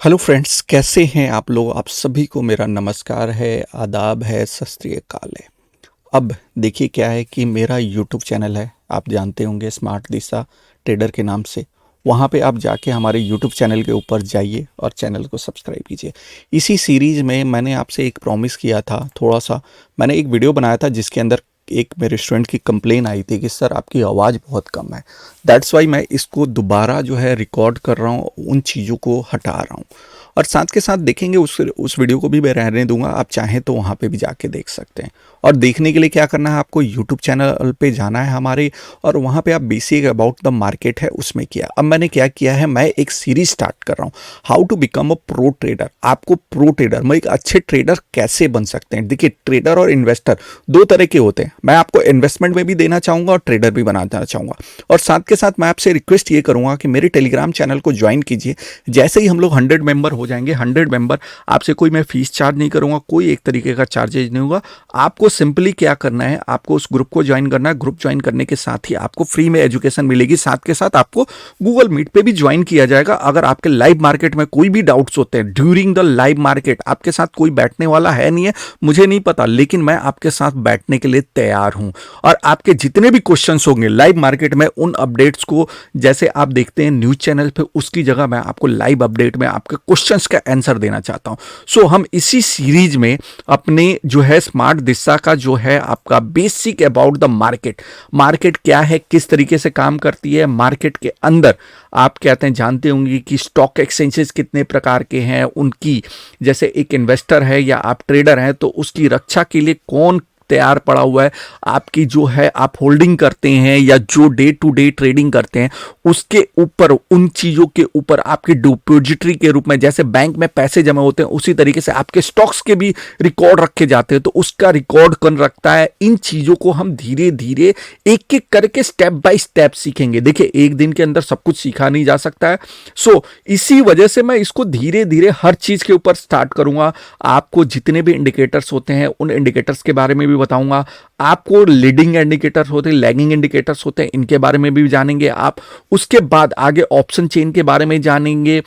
Hello friends, कैसे हैं आप लोग। आप सभी को मेरा नमस्कार है, आदाब है, सत श्री अकाल है। अब देखिए क्या है कि मेरा यूट्यूब चैनल है, आप जानते होंगे, स्मार्ट दिशा ट्रेडर के नाम से। वहाँ पे आप जाके हमारे यूट्यूब चैनल के ऊपर जाइए और चैनल को सब्सक्राइब कीजिए। इसी सीरीज़ में मैंने आपसे एक प्रॉमिस किया था, थोड़ा सा मैंने एक वीडियो बनाया था जिसके अंदर एक मेरे स्टूडेंट की कंप्लेन आई थी कि सर आपकी आवाज़ बहुत कम है। दैट्स वाई मैं इसको दोबारा जो है रिकॉर्ड कर रहा हूँ, उन चीज़ों को हटा रहा हूँ। और साथ के साथ देखेंगे, उस वीडियो को भी मैं रहने दूंगा, आप चाहें तो वहाँ पे भी जाके देख सकते हैं। और देखने के लिए क्या करना है, आपको यूट्यूब चैनल पे जाना है हमारे, और वहाँ पे आप बेसिक अबाउट द मार्केट है उसमें किया। अब मैंने क्या किया है, मैं एक सीरीज स्टार्ट कर रहा हूँ, how to become a pro trader. आपको प्रो ट्रेडर में एक अच्छे ट्रेडर कैसे बन सकते हैं। देखिए, ट्रेडर और इन्वेस्टर दो तरह के होते हैं। मैं आपको इन्वेस्टमेंट में भी देना चाहूँगा और ट्रेडर भी बनाना चाहूँगा। और साथ के साथ मैं आपसे रिक्वेस्ट ये करूँगा कि मेरे टेलीग्राम चैनल को ज्वाइन कीजिए। जैसे ही हम लोग 100 मेंबर हो जाएंगे, 100 मेंबर, आपसे कोई मैं फीस चार्ज नहीं करूँगा, कोई एक तरीके का चार्जेज नहीं होगा। आपको सिंपली क्या करना है, आपको उस ग्रुप को ज्वाइन करना है। ग्रुप ज्वाइन करने के साथ ही आपको फ्री में एजुकेशन मिलेगी। साथ के साथ आपको गूगल मीट पे भी ज्वाइन किया जाएगा। अगर आपके लाइव मार्केट में कोई भी डाउट्स होते हैं ड्यूरिंग द लाइव मार्केट, आपके साथ कोई बैठने वाला है नहीं है, मुझे नहीं पता, लेकिन मैं आपके साथ बैठने के लिए तैयार हूं। और आपके जितने भी क्वेश्चंस होंगे लाइव मार्केट में, उन अपडेट्स को जैसे आप देखते हैं न्यूज चैनल पे, उसकी जगह मैं आपको लाइव अपडेट में आपके क्वेश्चंस का आंसर देना चाहता हूं। सो हम इसी सीरीज में अपने जो है स्मार्ट दिशा का जो है आपका basic about the market, market क्या है, किस तरीके से काम करती है, मार्केट के अंदर आप कहते हैं जानते होंगे कि स्टॉक एक्सचेंजेस कितने प्रकार के हैं, उनकी जैसे एक इन्वेस्टर है या आप ट्रेडर हैं तो उसकी रक्षा के लिए कौन तैयार पड़ा हुआ है। आपकी जो है आप होल्डिंग करते हैं या जो डे टू डे ट्रेडिंग करते हैं, उसके ऊपर, उन चीज़ों के ऊपर आपके डिपॉजिटरी के रूप में, जैसे बैंक में पैसे जमा होते हैं उसी तरीके से आपके स्टॉक्स के भी रिकॉर्ड रखे जाते हैं, तो उसका रिकॉर्ड कौन रखता है। इन चीज़ों को हम धीरे धीरे एक एक करके स्टेप बाय स्टेप सीखेंगे। देखिए, एक दिन के अंदर सब कुछ सीखा नहीं जा सकता है। सो इसी वजह से मैं इसको धीरे धीरे हर चीज़ के ऊपर स्टार्ट करूंगा। आपको जितने भी इंडिकेटर्स होते हैं उन इंडिकेटर्स के बारे में भी बताऊंगा। आपको लीडिंग इंडिकेटर्स होते हैं, लैगिंग इंडिकेटर्स होते हैं, इनके बारे में भी जानेंगे आप। उसके बाद आगे ऑप्शन चेन के बारे में जानेंगे।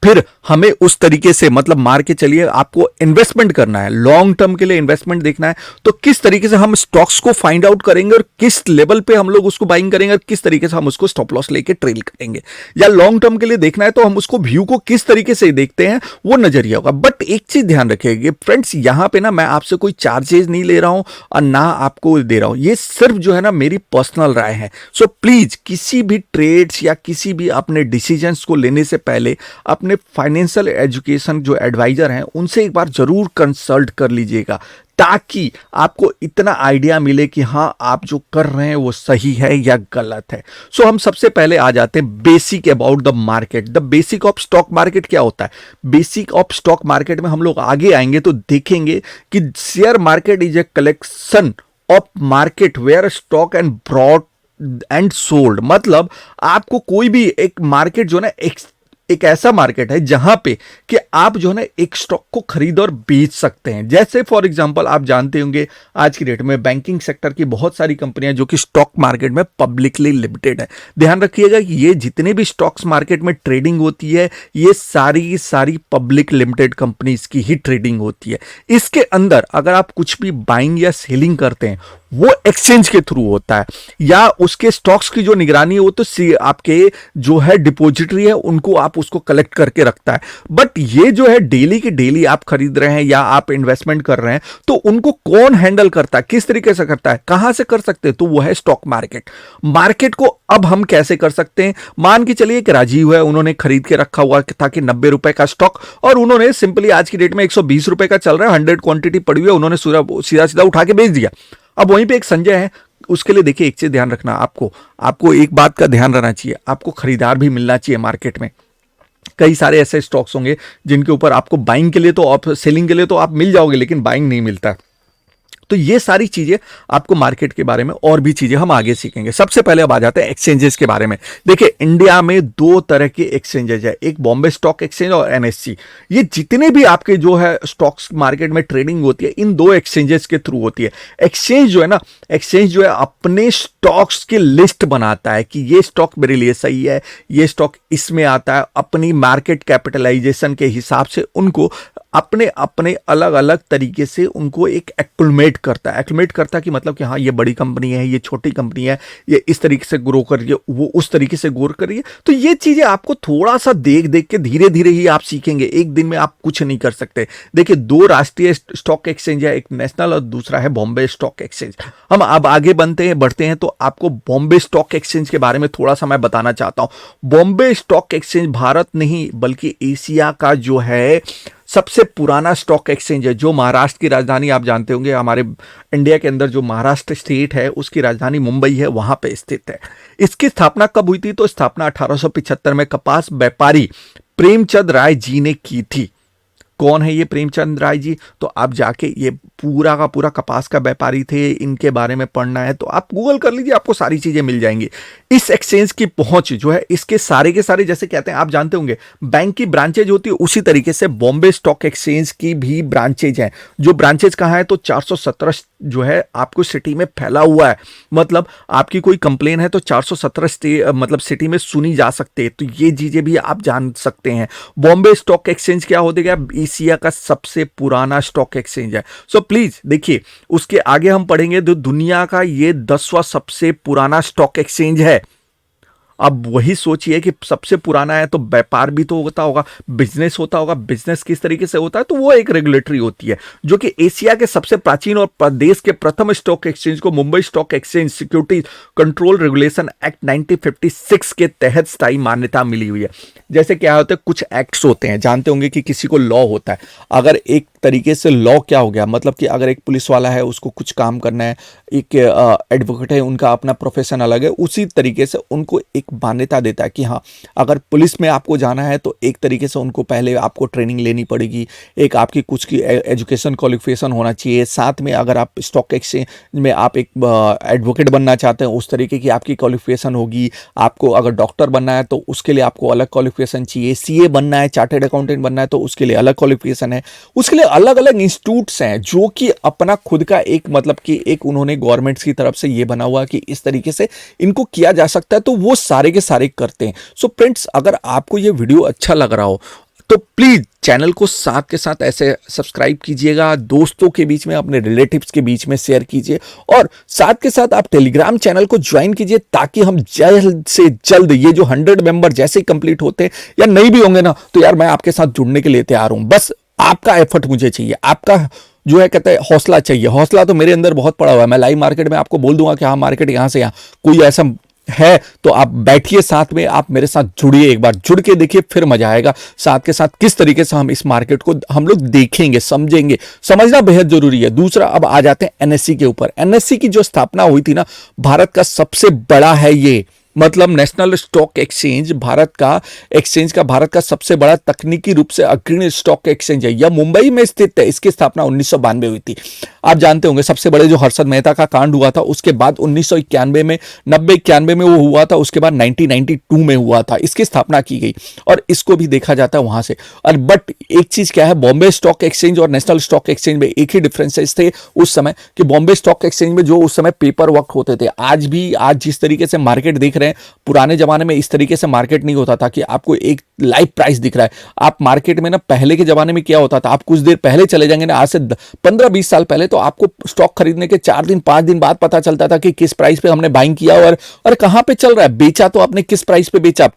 फिर हमें उस तरीके से, मतलब मार के चलिए, आपको इन्वेस्टमेंट करना है, लॉन्ग टर्म के लिए इन्वेस्टमेंट देखना है, तो किस तरीके से हम स्टॉक्स को फाइंड आउट करेंगे और किस लेवल पे हम लोग उसको बाइंग करेंगे और किस तरीके से हम उसको स्टॉप लॉस लेके ट्रेल करेंगे। या लॉन्ग टर्म के लिए देखना है तो हम उसको व्यू को किस तरीके से देखते हैं, वो नजरिया होगा। बट एक चीज ध्यान रखिएगा फ्रेंड्स, यहां पे ना मैं आपसे कोई चार्जेस नहीं ले रहा हूं और ना आपको दे रहा हूं, ये सिर्फ जो है ना मेरी पर्सनल राय है। सो प्लीज किसी भी ट्रेड्स या किसी भी अपने डिसीजंस को लेने से पहले अपने फाइनेंशियल एजुकेशन जो एडवाइजर हैं उनसे एक बार जरूर कंसल्ट कर लीजिएगा, ताकि आपको इतना आइडिया मिले कि हां आप जो कर रहे हैं वो सही है या गलत है। सो हम सबसे पहले आ जाते हैं basic about the market. The basic of stock market क्या होता है। बेसिक ऑफ स्टॉक मार्केट में हम लोग आगे आएंगे तो देखेंगे कि share market is a collection of market where stock and brought and sold. मतलब आपको कोई भी एक मार्केट जो ना एक ऐसा मार्केट है जहां पे कि आप जो है ना एक स्टॉक को खरीद और बेच सकते हैं। जैसे फॉर एग्जांपल आप जानते होंगे आज की डेट में बैंकिंग सेक्टर की बहुत सारी कंपनियां जो कि स्टॉक मार्केट में पब्लिकली लिमिटेड है। ध्यान रखिएगा कि ये जितने भी स्टॉक्स मार्केट में ट्रेडिंग होती है, ये सारी पब्लिक लिमिटेड कंपनीज की ही ट्रेडिंग होती है। इसके अंदर अगर आप कुछ भी बाइंग या सेलिंग करते हैं वो एक्सचेंज के थ्रू होता है, या उसके स्टॉक्स की जो निगरानी है वो तो आपके जो है डिपॉजिटरी है उनको आप उसको कलेक्ट करके रखता है। बट ये जो है डेली के डेली आप खरीद रहे हैं या आप इन्वेस्टमेंट कर रहे हैं, तो उनको कौन हैंडल करता है, किस तरीके से करता है, कहां से कर सकते हैं, तो वो है स्टॉक मार्केट। मार्केट को अब हम कैसे कर सकते हैं, मान के चलिए कि राजीव है, उन्होंने खरीद के रखा हुआ था कि 90 रुपए का स्टॉक, और उन्होंने सिंपली आज की डेट में 120 रुपए का चल रहा है, 100 क्वांटिटी पड़ी हुई है, उन्होंने सीधा सीधा उठा के बेच दिया। अब वहीं पे एक संजय है, उसके लिए देखिए एक चीज ध्यान रखना, आपको एक बात का ध्यान रहना चाहिए, आपको खरीदार भी मिलना चाहिए मार्केट में। कई सारे ऐसे स्टॉक्स होंगे जिनके ऊपर आपको बाइंग के लिए तो, सेलिंग के लिए तो आप मिल जाओगे, लेकिन बाइंग नहीं मिलता। तो ये सारी चीजें आपको मार्केट के बारे में और भी चीजें हम आगे सीखेंगे। सबसे पहले अब आ जाते हैं एक्सचेंजेस के बारे में। देखिए, इंडिया में दो तरह के एक्सचेंजेस है, एक बॉम्बे स्टॉक एक्सचेंज और एनएससी। ये जितने भी आपके जो है स्टॉक्स मार्केट में ट्रेडिंग होती है, इन दो एक्सचेंजेस के थ्रू होती है। एक्सचेंज जो है ना, एक्सचेंज जो है अपने स्टॉक्स की लिस्ट बनाता है कि ये स्टॉक मेरे लिए सही है, ये स्टॉक इसमें आता है, अपनी मार्केट कैपिटलाइजेशन के हिसाब से उनको अपने अपने अलग अलग तरीके से उनको एक एक्लमेट करता है। एक्लमेट करता है कि मतलब कि हाँ, ये बड़ी कंपनी है, ये छोटी कंपनी है, ये इस तरीके से ग्रो कर रही है, वो उस तरीके से ग्रो कर रही है। तो ये चीजें आपको थोड़ा सा देख देख के धीरे धीरे ही आप सीखेंगे, एक दिन में आप कुछ नहीं कर सकते। देखिए, दो राष्ट्रीय स्टॉक एक्सचेंज है, एक नेशनल और दूसरा है बॉम्बे स्टॉक एक्सचेंज। हम अब आगे बढ़ते हैं तो आपको बॉम्बे स्टॉक एक्सचेंज के बारे में थोड़ा सा मैं बताना चाहता हूं। बॉम्बे स्टॉक एक्सचेंज भारत नहीं बल्कि एशिया का जो है सबसे पुराना स्टॉक एक्सचेंज है, जो महाराष्ट्र की राजधानी, आप जानते होंगे हमारे इंडिया के अंदर जो महाराष्ट्र स्टेट है उसकी राजधानी मुंबई है, वहां पे स्थित है। इसकी स्थापना कब हुई थी? तो स्थापना 1875 में कपास व्यापारी प्रेमचंद राय जी ने की थी। कौन है ये प्रेमचंद राय जी? तो आप जाके, ये पूरा का पूरा कपास का व्यापारी थे, इनके बारे में पढ़ना है तो आप गूगल कर लीजिए, आपको सारी चीजें मिल जाएंगी। इस एक्सचेंज की पहुंच जो है, इसके सारे के सारे, जैसे कहते हैं, आप जानते होंगे बैंक की ब्रांचेज होती है, उसी तरीके से बॉम्बे स्टॉक एक्सचेंज की भी ब्रांचेज हैं। जो ब्रांचेज कहाँ है? तो 417 जो है आपको सिटी में फैला हुआ है। मतलब आपकी कोई कंप्लेन है तो 417 मतलब सिटी में सुनी जा सकती है। तो ये चीजें भी आप जान सकते हैं। बॉम्बे स्टॉक एक्सचेंज क्या हो गया? एशिया का सबसे पुराना स्टॉक एक्सचेंज है। सो प्लीज देखिए, उसके आगे हम पढ़ेंगे तो दुनिया का ये 10वां सबसे पुराना स्टॉक एक्सचेंज है। अब वही सोचिए कि सबसे पुराना है तो व्यापार भी तो होता होगा, बिजनेस होता होगा। बिजनेस किस तरीके से होता है? तो वो एक रेगुलेटरी होती है, जो कि एशिया के सबसे प्राचीन और देश के प्रथम स्टॉक एक्सचेंज को Mumbai stock exchange securities control regulation act 1956 के तहत स्थायी मान्यता मिली हुई है। जैसे क्या होता है, कुछ एक्ट्स होते हैं, जानते होंगे कि किसी को लॉ होता है। अगर एक तरीके से लॉ क्या हो गया, मतलब कि अगर एक पुलिस वाला है, उसको कुछ काम करना है, एक एडवोकेट है, उनका अपना प्रोफेशन अलग है, उसी तरीके से उनको एक मान्यता देता है कि हाँ, अगर पुलिस में आपको जाना है तो एक तरीके से उनको पहले आपको ट्रेनिंग लेनी पड़ेगी, एक आपकी कुछ की एजुकेशन क्वालिफिकेशन होना चाहिए। साथ में अगर आप स्टॉक एक्सचेंज में आप एक एडवोकेट बनना चाहते हैं, उस तरीके की आपकी क्वालिफिकेशन होगी। आपको अगर डॉक्टर बनना है तो उसके लिए आपको अलग क्वालिफिकेशन चाहिए। सीए बनना है, चार्टर्ड अकाउंटेंट बनना है तो उसके लिए अलग क्वालिफिकेशन है। उसके लिए अलग अलग इंस्टीट्यूट्स हैं जो कि अपना खुद का एक, मतलब कि एक उन्होंने गवर्नमेंट की तरफ से ये बना हुआ कि इस तरीके से इनको किया जा सकता है, तो वो सारे के सारे करते हैं। सो फ्रेंड्स, अगर आपको ये वीडियो अच्छा लग रहा हो तो प्लीज चैनल को साथ के साथ ऐसे सब्सक्राइब कीजिएगा, दोस्तों के बीच में, अपने रिलेटिव्स के बीच में शेयर कीजिए, और साथ के साथ आप टेलीग्राम चैनल को ज्वाइन कीजिए, ताकि हम जल्द से जल्द ये जो 100 मेंबर जैसे ही कंप्लीट होते हैं या नहीं भी होंगे ना, तो यार मैं आपके साथ जुड़ने के लिए तैयार हूं। बस आपका एफर्ट मुझे चाहिए, आपका जो है कहते हैं हौसला चाहिए। हौसला तो मेरे अंदर बहुत पड़ा हुआ है। मैं लाइव मार्केट में आपको बोल दूंगा कि हाँ, मार्केट यहां से यहां, कोई ऐसा है तो आप बैठिए साथ में, आप मेरे साथ जुड़िए, एक बार जुड़ के देखिए, फिर मजा आएगा। साथ के साथ किस तरीके से हम इस मार्केट को हम लोग देखेंगे, समझेंगे, समझना बेहद जरूरी है। दूसरा, अब आ जाते हैं एनएससी के ऊपर। एनएससी की जो स्थापना हुई थी ना, भारत का सबसे बड़ा है ये, मतलब नेशनल स्टॉक एक्सचेंज भारत का सबसे बड़ा तकनीकी रूप से अग्रणी स्टॉक एक्सचेंज है। यह मुंबई में स्थित है। इसकी स्थापना 1992 हुई थी। आप जानते होंगे सबसे बड़े जो हर्षद मेहता का कांड हुआ था, उसके बाद 1991 में, 90-91 में वो हुआ था, उसके बाद 1992 में हुआ था, इसकी स्थापना की गई और इसको भी देखा जाता है वहां से। और बट एक चीज क्या है, बॉम्बे स्टॉक एक्सचेंज और नेशनल स्टॉक एक्सचेंज में एक ही डिफरेंसेस थे उस समय, कि बॉम्बे स्टॉक एक्सचेंज में जो उस समय पेपर वर्क होते थे, आज जिस तरीके से मार्केट देख रहे हैं, पुराने जमाने में इस तरीके से मार्केट नहीं होता था कि आपको एक लाइव प्राइस दिख रहा है। आप मार्केट में ना, पहले के जमाने में क्या होता था, आप कुछ देर पहले चले जाएंगे ना, आज से 15-20 साल पहले, तो आपको स्टॉक खरीदने के 4 दिन 5 दिन बाद पता चलता था कि किस प्राइस पे हमने बाइंग किया और कहां पे चल रहा है, बेचा तो आपने किस प्राइस पे बेचा।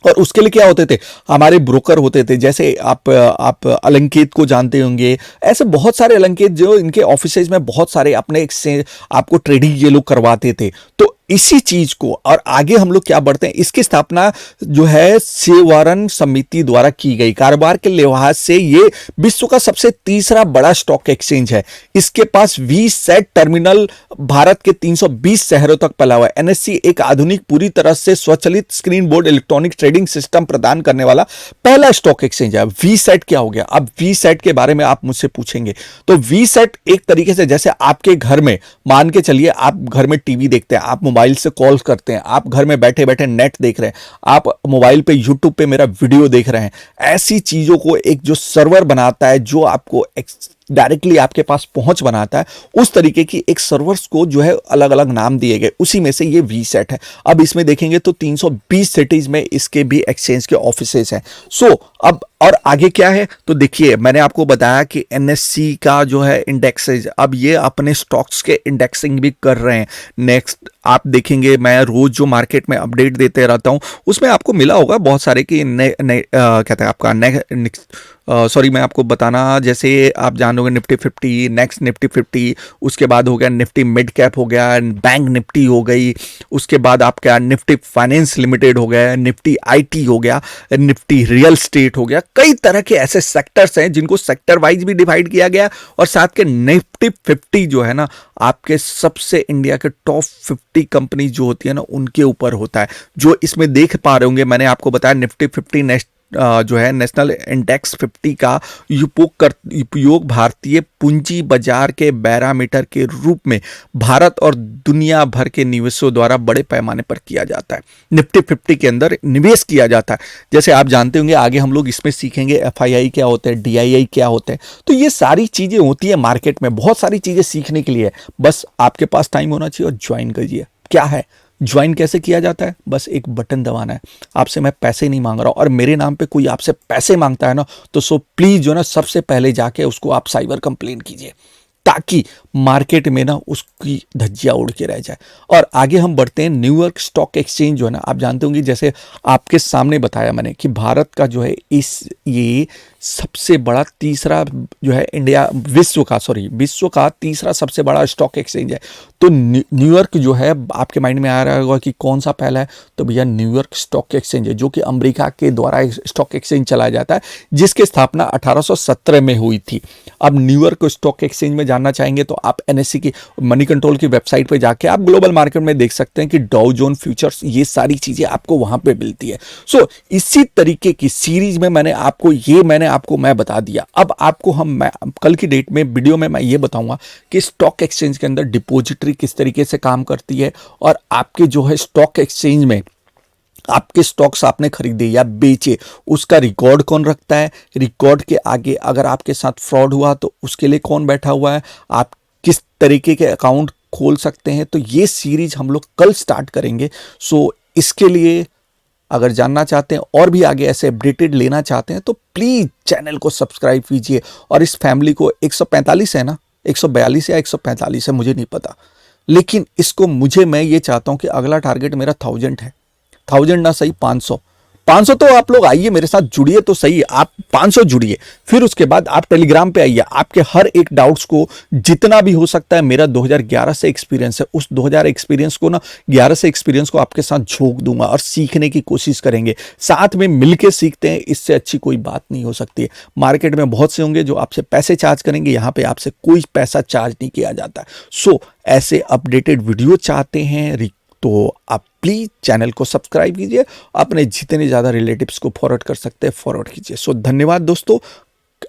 और उसके लिए क्या होते थे, हमारे ब्रोकर होते थे। जैसे आप अलंकित को जानते होंगे, ऐसे बहुत सारे अलंकित जो इनके ऑफिसेज में बहुत सारे अपने एक्सचेंज आपको ट्रेडिंग ये लोग करवाते थे। तो इसी चीज को और आगे हम लोग क्या बढ़ते हैं, इसकी स्थापना जो है सेवारन समिति द्वारा की गई। कारोबार के लिहाज से ये विश्व का सबसे तीसरा बड़ा स्टॉक एक्सचेंज है। इसके पास वीसेट टर्मिनल भारत के 320 शहरों तक फैला हुआ है। एनएससी एक आधुनिक, पूरी तरह से स्वचालित screen board electronic trading system प्रदान करने वाला पहला स्टॉक एक्सचेंज है। वीसेट क्या हो गया? अब वीसेट के बारे में आप मुझसे पूछेंगे तो वीसेट एक तरीके से जैसे आपके घर में, मान के चलिए आप घर में टीवी देखते हैं, आप मोबाइल से कॉल करते हैं, आप घर में बैठे बैठे नेट देख रहे हैं, आप मोबाइल पे यूट्यूब पे मेरा वीडियो देख रहे हैं, ऐसी चीजों को एक जो सर्वर बनाता है, जो आपको डायरेक्टली आपके पास पहुंच बनाता है, उस तरीके की एक सर्वर्स को जो है अलग अलग नाम दिए गए, उसी में से ये वीसेट है। अब इसमें देखेंगे तो 320 सिटीज में इसके भी एक्सचेंज के ऑफिसेस हैं। सो अब और आगे क्या है तो देखिए, मैंने आपको बताया कि एनएससी का जो है इंडेक्सेज, अब ये अपने स्टॉक्स के इंडेक्सिंग भी कर रहे हैं। नेक्स्ट आप देखेंगे, मैं रोज जो मार्केट में अपडेट देते रहता हूं, उसमें आपको मिला होगा बहुत सारे कि कहते हैं आपका मैं आपको बताना, जैसे आप जानोगे निफ्टी 50, नेक्स्ट निफ्टी 50, उसके बाद हो गया निफ्टी मिड कैप हो गया, बैंक निफ्टी हो गई, उसके बाद आपका निफ्टी फाइनेंस लिमिटेड हो गया, निफ्टी आईटी हो गया, निफ्टी रियल स्टेट हो गया। कई तरह के ऐसे सेक्टर्स हैं जिनको सेक्टर वाइज भी डिवाइड किया गया, और साथ के निफ्टी 50 जो है ना, आपके सबसे इंडिया के टॉप 50 कंपनी जो होती है ना, उनके ऊपर होता है। जो इसमें देख पा रहे होंगे, मैंने आपको बताया निफ्टी 50 जो है नेशनल इंडेक्स 50 का उपयोग भारतीय पूंजी बाजार के पैरामीटर के रूप में भारत और दुनिया भर के निवेशों द्वारा बड़े पैमाने पर किया जाता है। निफ्टी 50 के अंदर निवेश किया जाता है। जैसे आप जानते होंगे, आगे हम लोग इसमें सीखेंगे एफआईआई क्या होते हैं, डीआईआई क्या होते हैं। तो ये सारी चीजें होती है मार्केट में, बहुत सारी चीजें सीखने के लिए। बस आपके पास टाइम होना चाहिए और ज्वाइन करिए। क्या है ज्वाइन, कैसे किया जाता है? बस एक बटन दबाना है। आपसे मैं पैसे नहीं मांग रहा हूं, और मेरे नाम पे कोई आपसे पैसे मांगता है ना, तो सो प्लीज जो ना, सबसे पहले जाके उसको आप साइबर कंप्लेन कीजिए, ताकि मार्केट में ना उसकी धज्जियां उड़ के रह जाए। और आगे हम बढ़ते हैं। न्यूयॉर्क स्टॉक एक्सचेंज जो है ना, आप जानते होंगे, जैसे आपके सामने बताया मैंने कि भारत का जो है ये सबसे बड़ा तीसरा जो है विश्व का तीसरा सबसे बड़ा स्टॉक एक्सचेंज है। तो न्यूयॉर्क जो है, आपके माइंड में आ रहा होगा कि कौन सा पहला है, तो भैया न्यूयॉर्क स्टॉक एक्सचेंज है, जो कि अमेरिका के द्वारा स्टॉक एक्सचेंज चलाया जाता है, जिसकी स्थापना 1817 में हुई थी। अब न्यूयॉर्क स्टॉक एक्सचेंज में जानना चाहेंगे तो आप एनएससी की मनी कंट्रोल की वेबसाइट पे जाके आप ग्लोबल मार्केट में देख सकते हैं कि डाउ जोन फ्यूचर्स, ये सारी चीजें आपको वहां पे मिलती है। सो इसी तरीके की सीरीज में मैंने आपको मैं बता दिया। अब आपको मैं कल की डेट में वीडियो में मैं ये बताऊंगा कि स्टॉक एक्सचेंज के अंदर डिपॉजिटरी किस तरीके से काम करती है, और आपके जो है स्टॉक एक्सचेंज में आपके स्टॉक्स आपने खरीदे या बेचे, उसका रिकॉर्ड कौन रखता है, रिकॉर्ड के आगे अगर आपके साथ फ्रॉड हुआ तो उसके लिए कौन बैठा हुआ है, आप किस तरीके के अकाउंट खोल सकते हैं। तो ये सीरीज हम लोग कल स्टार्ट करेंगे। सो इसके लिए अगर जानना चाहते हैं और भी आगे ऐसे अपडेटेड लेना चाहते हैं, तो प्लीज चैनल को सब्सक्राइब कीजिए। और इस फैमिली को 145 है ना, 142 या 145 है, मुझे नहीं पता, लेकिन इसको मैं ये चाहता हूं कि अगला टारगेट मेरा 1000 है। 1000 ना सही, 500 तो आप लोग आइए मेरे साथ, जुड़िए तो सही। आप 500 जुड़िए, फिर उसके बाद आप टेलीग्राम पे आइए। आपके हर एक डाउट्स को जितना भी हो सकता है, मेरा 2011 से एक्सपीरियंस है, उस 2011 एक्सपीरियंस को आपके साथ झोंक दूंगा और सीखने की कोशिश करेंगे। साथ में मिलकर सीखते हैं, इससे अच्छी कोई बात नहीं हो सकती है। मार्केट में बहुत से होंगे जो आपसे पैसे चार्ज करेंगे, यहाँ पे आपसे कोई पैसा चार्ज नहीं किया जाता। सो ऐसे अपडेटेड वीडियो चाहते हैं तो आप प्लीज चैनल को सब्सक्राइब कीजिए, अपने जितने ज़्यादा रिलेटिव्स को फॉरवर्ड कर सकते हैं फॉरवर्ड कीजिए। सो धन्यवाद दोस्तों,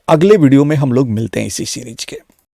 अगले वीडियो में हम लोग मिलते हैं इसी सीरीज के।